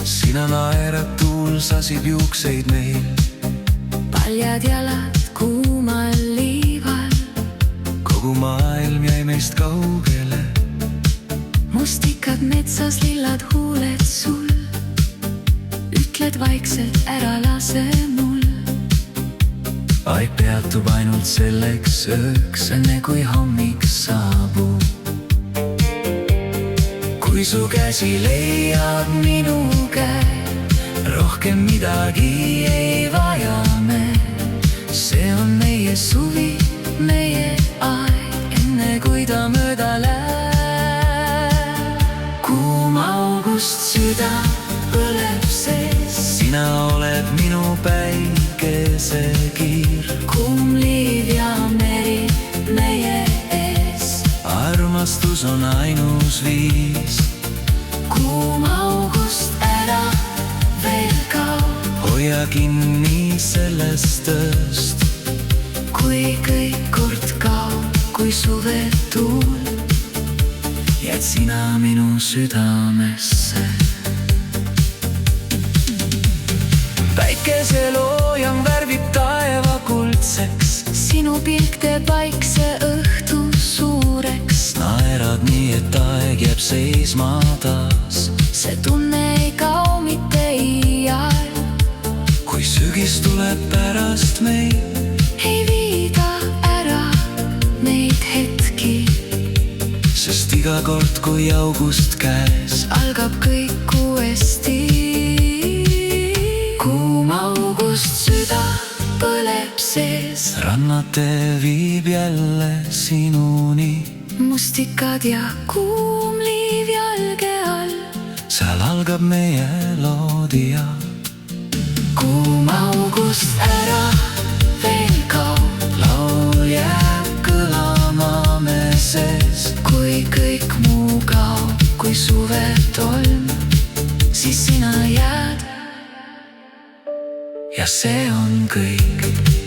sina naerad, tuul sasib juukseid meil. paljad jalad kuumal liival, kogu maailm jäi meist kaugele. mustikad metsas, lillad huuled sul, ütled vaikselt, ära lase mul. aeg peatub ainult selleks ööks, enne kui hommik saabub. kui su käsi leiab minu käe, rohkem midagi ei vaja me. see on meie suvi, meie aeg, enne kui ta mööda läheb. kuum august süda põleb sees, sina oled minu päikesekiir. kuum liiv ja meri meie ees, armastus on ainus viis. kuum august, ära veel kao. hoia kinni sellest ööst, kui kõik kord kaob, kui suvetuul, jääd sina minu südamesse. päikeseloojang värvib taeva kuldseks, sinu pilk teeb vaikse õhtu suureks. naerad nii, et aeg jääb seisma taas. see tunne ei kao mitte iial, kui sügis tuleb pärast meid, ei viida ära neid hetki, sest iga kord, kui august käes, algab kõik uuesti. kuum august süda põleb sees, rannate viib jälle sinuni. mustikad ja kuum liiv jalge all, seal algab meie loodia. kuum august, ära veel kao. laul jääb kõlama me sees, kui kõik muu kaob, kui suvetolm, siis sina jääd. ja see on kõik.